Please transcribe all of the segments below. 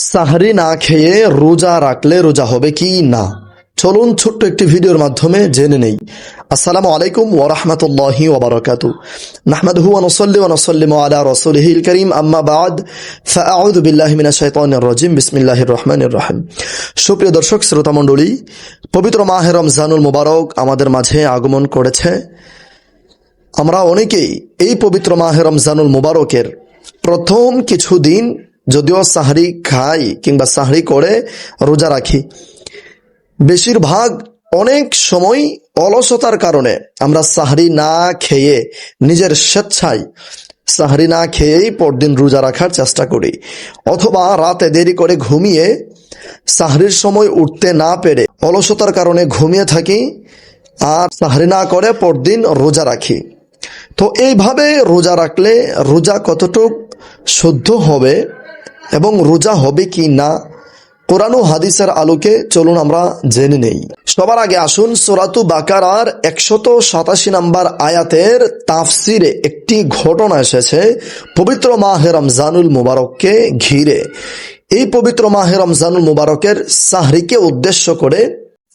সাহরি না খেয়ে রোজা রাখলে রোজা হবে কি না, চলুন ছোট্ট একটি ভিডিওর মাধ্যমে জেনে নেই। আসসালামু আলাইকুম ওয়া রাহমাতুল্লাহি ওয়া বারাকাতুহু। নাহমাদুহু ওয়া নুসাল্লি ওয়া নুসাল্লিমু আলা রাসূলিহিল কারীম, আম্মা বা'দ, ফাআউযু বিল্লাহি মিনাশ শাইতানির রাজীম, বিসমিল্লাহির রহমানির রহিম। সুপ্রিয় দর্শক শ্রোতা মণ্ডলী, পবিত্র মাহে রমজানুল মুবারক আমাদের মাঝে আগমন করেছে। আমরা অনেকেই এই পবিত্র মাহে রমজানুল মুবারকের প্রথম কিছুদিন যদিও সাহরি খাই কিংবা সাহরি করে রোজা রাখি, বেশিরভাগ অনেক সময় অলসতার কারণে আমরা সাহরি না খেয়ে নিজের স্বেচ্ছায় সাহরি না খেয়েই পরদিন রোজা রাখার চেষ্টা করি, অথবা রাতে দেরি করে ঘুমিয়ে সাহরির সময় উঠতে না পেরে অলসতার কারণে ঘুমিয়ে থাকি আর সাহরি না করে পরদিন রোজা রাখি। তো এইভাবে রোজা রাখলে রোজা কতটুক শুদ্ধ হবে এবং রোজা হবে কি না, কোরআন ও হাদিসের আলোকে চলুন আমরা জেনে নেই। সবার আগে আসুন সূরাতুল বাকারার 187 নম্বর আয়াতের তাফসিরে একটি ঘটনা এসেছে পবিত্র মাহে রমজানুল মুবারককে ঘিরে। এই পবিত্র মাহে রমজানুল মুবারকের সাহরিকে উদ্দেশ্য করে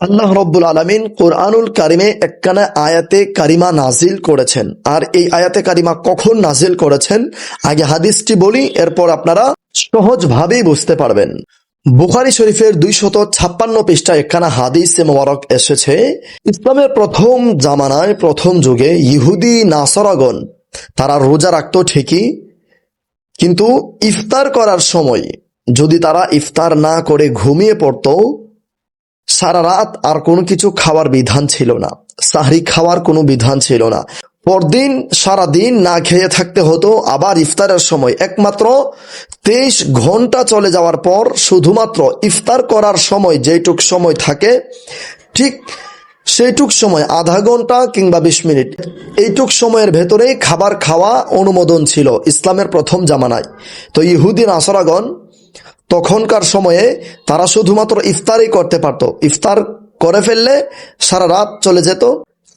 আল্লাহ রব্বুল আলামিন কোরআনুল কারিমে একখানা আয়াতে কারিমা নাজিল করেছেন। আর এই আয়াতে কারিমা কখন নাজিল করেছেন, আগে হাদিসটি বলি, এরপর আপনারা সহজভাবেই বুঝতে পারবেন। বুখারী শরীফের 256 পৃষ্ঠায় একখানা হাদিসে মোবারক এসেছে, ইসলামের প্রথম জামানায় প্রথম যুগে ইহুদি নাসারাগণ তারা রোজা রাখতো ঠিকই, কিন্তু ইফতার করার সময় যদি তারা ইফতার না করে ঘুমিয়ে পড়তো, সারা রাত আর কোনো কিছু খাওয়ার বিধান ছিল না, সাহরি খাওয়ার কোনো বিধান ছিল না। পরদিন সারা দিন না খেয়ে থাকতে হতো। আবার ইফতারের সময় একমাত্র 23 ঘন্টা চলে যাওয়ার পর শুধুমাত্র ইফতার করার সময় যেটুক সময় থাকে, ঠিক সেইটুক সময় আধা ঘন্টা কিংবা 20 মিনিট, এইটুক সময়ের ভেতরেই খাবার খাওয়া অনুমোদন ছিল ইসলামের প্রথম জামানায়। তো ইহুদি নাসারাগণ তখনকার সময়ে তারা শুধুমাত্র ইফতারই করতে পারত, ইফতার করে ফেললে সারা রাত চলে যেত,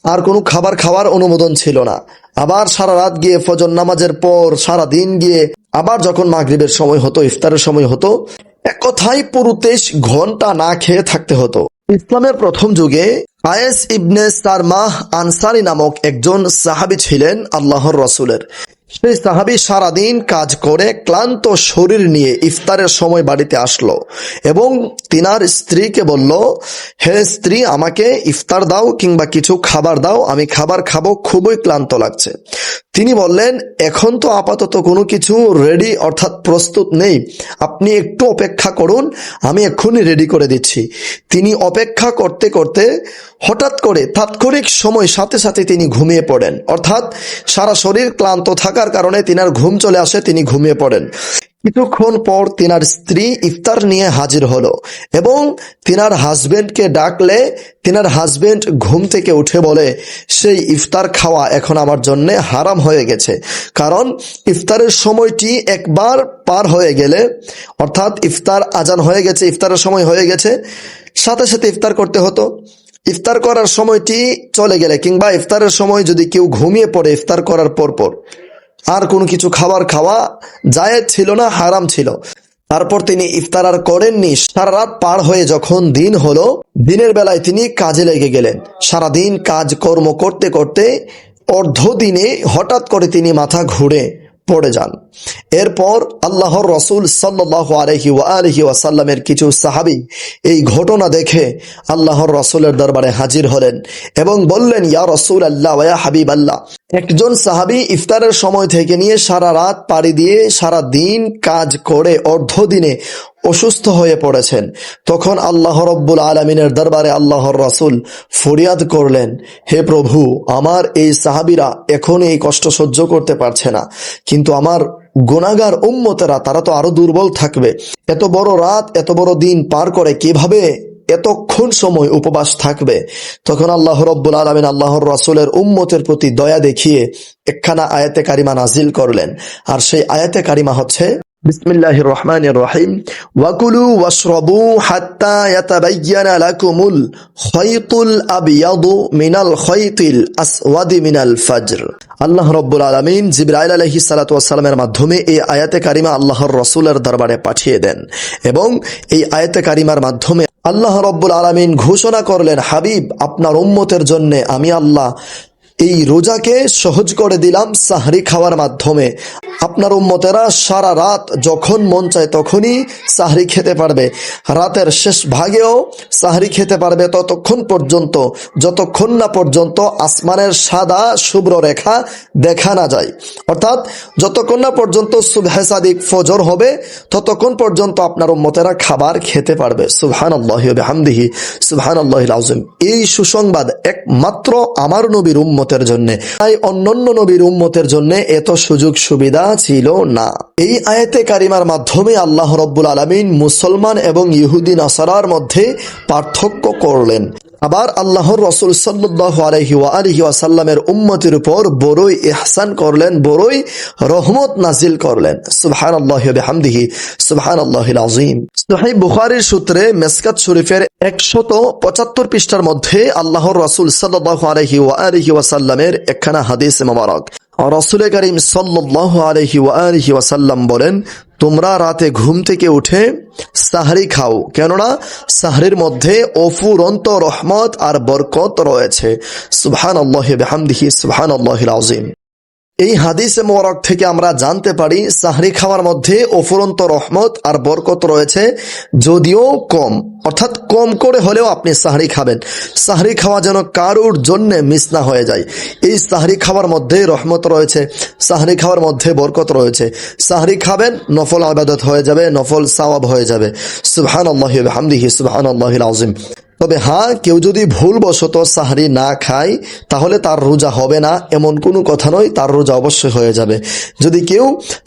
আর কোনো খাবার খাওয়ার অনুমোদন ছিল না। আবার সারা রাত গিয়ে ফজর নামাজের পর সারা দিন গিয়ে আবার যখন মাগরিবের সময় হতো, ইফতারের সময় হতো, এক কথায় পুরো 23 ঘন্টা না খেয়ে থাকতে হতো। ইসলামের প্রথম যুগে কায়েস ইবনে সারমাহ আনসারী নামক একজন সাহাবী ছিলেন আল্লাহর রাসূলের। সেই সাহাবী সারাদিন কাজ করে ক্লান্ত শরীর নিয়ে ইফতারের সময় বাড়িতে আসলো এবং তিনার স্ত্রীকে বলল, হে স্ত্রী, আমাকে ইফতার দাও কিংবা কিছু খাবার দাও, আমি খাবার খাবো, খুবই ক্লান্ত লাগছে। তিনি বললেন, এখন তো আপাতত কোনো কিছু রেডি অর্থাৎ প্রস্তুত নেই, আপনি একটু অপেক্ষা করুন, আমি এক্ষুনি রেডি করে দিচ্ছি। তিনি অপেক্ষা করতে করতে হঠাৎ করে তাৎক্ষণিক সময় সাথে সাথে তিনি ঘুমিয়ে পড়েন, অর্থাৎ সারা শরীর ক্লান্ত থাকার কারণে তিনার ঘুম চলে আসে, তিনি ঘুমিয়ে পড়েন। কিছুক্ষণ পর তিনার স্ত্রী ইফতার নিয়ে হাজির হলো এবং তিনার হাজবেন্ডকে ডাকলে তিনার হাজবেন্ড ঘুম থেকে উঠে বলে, সেই ইফতার খাওয়া এখন আমার জন্য হারাম হয়ে গেছে, কারণ ইফতারের সময়টি একবার পার হয়ে গেলে, অর্থাৎ ইফতার আজান হয়ে গেছে, ইফতারের সময় হয়ে গেছে, সাথে সাথে ইফতার করতে হতো। ইফতার করার সময়টি চলে গেলে কিংবা ইফতারের সময় যদি কেউ ঘুমিয়ে পড়ে ইফতার করার পর আর কোনো কিছু খাবার খাওয়া জায়েজ ছিল না, হারাম ছিল। তারপর তিনি ইফতার আর করেননি। সারা রাত পার হয়ে যখন দিন হলো, দিনের বেলায় তিনি কাজে লেগে গেলেন। সারাদিন কাজ কর্ম করতে করতে অর্ধ দিনে হঠাৎ করে তিনি মাথা ঘুরে পড়ে যান। এরপর আল্লাহর রাসূল সাল্লাল্লাহু আলাইহি ওয়া আলিহি ওয়াসাল্লামের কিছু সাহাবী এই ঘটনা দেখে আল্লাহর রাসূলের দরবারে হাজির হলেন এবং বললেন, ইয়া রাসূলুল্লাহ ওয়া ইয়া হাবিবাল্লাহ, একজন সাহাবী ইফতারের সময় থেকে নিয়ে সারা রাত পাড়ি দিয়ে সারা দিন কাজ করে অর্ধ দিনে অসুস্থ হয়ে পড়েছেন। তখন আল্লাহ রব্বুল আলামিনের দরবারে আল্লাহর রাসূল ফরিয়াদ করলেন, হে প্রভু, আমার এই সাহাবীরা এখন এই কষ্ট সহ্য করতে পারছে না, কিন্তু আমার গুনাহগার উম্মতেরা তারা তো আরো দুর্বল থাকবে, এত বড় রাত এত বড় দিন পার করে কিভাবে এতক্ষণ সময় উপবাস থাকবে। তখন আল্লাহ রব্বুল আলামিন আল্লাহর রাসূলের উম্মতের প্রতি দয়া দেখিয়ে একখানা আয়াতে কারিমা নাজিল করলেন। আর সেই আয়াতে কারিমা হচ্ছে, বিসমিল্লাহির রহমানির রহিম ওয়াকুলু ওয়াশরাবু হাত্তা ইয়াতাবায়্যানা লাকুমুল খায়তুল আবয়াদু মিনাল খায়তিল আসওয়াদি মিনাল ফাজর। আল্লাহ রাব্বুল আলামিন জিবরাইল আলাইহিস সালাতু ওয়াস সালামের মাধ্যমে এই আয়াতে কারিমা আল্লাহর রাসূলের দরবারে পাঠিয়ে দেন এবং এই আয়াতে কারিমার মাধ্যমে আল্লাহ রাব্বুল আলামিন ঘোষণা করলেন, হাবিব, আপনার উম্মতের জন্য আমি আল্লাহ এই রোজাকে সহজ করে দিলাম সাহরি খাওয়ার মাধ্যমে। আপনার উম্মতেরা সারা রাত যখন মন চায় তখনই সাহরি খেতে পারবে, রাতের শেষ ভাগেও সাহরি খেতে পারবে, ততক্ষণ পর্যন্ত যতক্ষণ না পর্যন্ত আসমানের সাদা শুভ্র রেখা দেখা না যায়, অর্থাৎ যতক্ষণ না পর্যন্ত সুবহে সাদিক ফজর হবে ততক্ষণ পর্যন্ত আপনার উম্মতেরা খাবার খেতে পারবে। সুবহানাল্লাহি ওয়া বিহামদিহি সুবহানাল্লাহিল আযীম। এই সুসংবাদ একমাত্র আমার নবীর উম্মতের জন্য, তাই অন্যান্য নবীর উম্মতের জন্য এত সুযোগ সুবিধা ছিল না। এই আয়াতে কারিমার মাধ্যমে আল্লাহ রাব্বুল আলামিন মুসলমান এবং ইহুদি নাসারার মধ্যে পার্থক্য করলেন। আবার আল্লাহর রাসূল সাল্লাল্লাহু আলাইহি ওয়া আলিহি ওয়াসাল্লামের উম্মতের উপর বড়ই ইহসান করলেন, বড়ই রহমত নাজিল করলেন। সুবহানাল্লাহি ওয়া বিহামদিহি সুবহানাল্লাহিল আযীম। সহিহ বুখারীর সূত্রে মিসকাত শরীফের 175 পৃষ্ঠার মধ্যে আল্লাহর রাসূল সাল্লাল্লাহু আলাইহি ওয়া আলিহি ওয়াসাল্লামের একখানা হাদিস মোবারক, রাসূল করিম সাল্লাল্লাহু আলাইহি ওয়া আলিহি ওয়াসাল্লাম বলেন, তোমরা রাতে ঘুম থেকে উঠে সাহরি খাও, কেননা সাহরির মধ্যে অফুরন্ত রহমত আর বরকত রয়েছে। সুবহানাল্লাহি ওয়া বিহামদিহি সুবহানাল্লাহিল আযীম। এই হাদিসে মোবারক থেকে আমরা জানতে পারি সাহরি খাওয়ার মধ্যে অফুরন্ত রহমত আর বরকত রয়েছে, যদিও কম, অর্থাৎ কম করে হলেও আপনি সাহরি খাবেন। সাহরি খাওয়া যেন কারুর জন্য মিস না হয়ে যায়। এই সাহরি খাওয়ার মধ্যে রহমত রয়েছে, সাহরি খাওয়ার মধ্যে বরকত রয়েছে। সাহরি খাবেন, নফল ইবাদত হয়ে যাবে, নফল সওয়াব হয়ে যাবে। সুবহানাল্লাহি ওয়া বিহামদিহি সুবহানাল্লাহিল আযীম। তবে হ্যাঁ, কেউ যদি ভুলবশত সাহরি না খায় তাহলে তার রোজা হবে না এমন কোনো কথা নয়, তার রোজা অবশ্যই হয়ে যাবে। যদি কেউ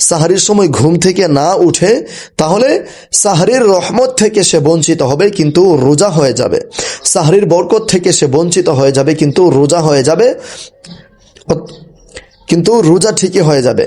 সাহরির সময় ঘুম থেকে না উঠে তাহলে সাহরির রহমত থেকে সে বঞ্চিত হবে, কিন্তু রোজা হয়ে যাবে। সাহরির বরকত থেকে সে বঞ্চিত হয়ে যাবে, কিন্তু রোজা হয়ে যাবে, কিন্তু রোজা ঠিকই হয়ে যাবে।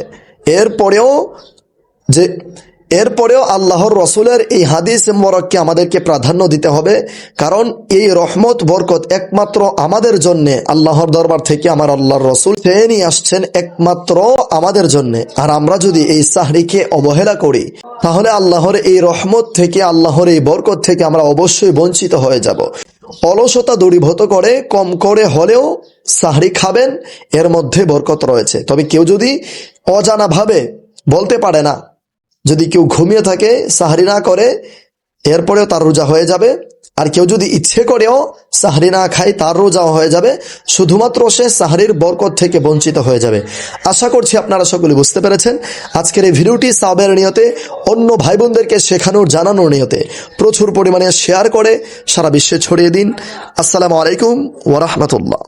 এরপরেও আল্লাহর রসুলের এই হাদিস মোবারককে আমাদেরকে প্রাধান্য দিতে হবে, কারণ এই রহমত বরকত একমাত্র আমাদের জন্য আল্লাহর দরবার থেকে আমার আল্লাহর রসুল চেয়ে নিয়ে আসছেন, একমাত্র আমাদের জন্য। আর আমরা যদি এই সাহরিকে অবহেলা করি তাহলে আল্লাহর এই রহমত থেকে, আল্লাহর এই বরকত থেকে আমরা অবশ্যই বঞ্চিত হয়ে যাব। অলসতা দূরীভূত করে কম করে হলেও সাহরি খাবেন, এর মধ্যে বরকত রয়েছে। তবে কেউ যদি অজানাভাবে বলতে পারে না, যদি কেউ ঘুমিয়ে থাকে, সাহরি না করে, এরপরেও তার রোজা হয়ে যাবে। আর কেউ যদি ইচ্ছে করেও সাহরি না খায় তার রোজাও হয়ে যাবে, শুধুমাত্র সে সাহরির বরকত থেকে বঞ্চিত হয়ে যাবে। আশা করছি আপনারা সকলে বুঝতে পেরেছেন। আজকের এই ভিডিওটি সাওয়াবের নিয়তে, অন্য ভাই বোনদেরকে শেখানোর জানানোর নিয়তে প্রচুর পরিমাণে শেয়ার করে সারা বিশ্বে ছড়িয়ে দিন। আসসালামু আলাইকুম ওয়া রাহমাতুল্লাহ।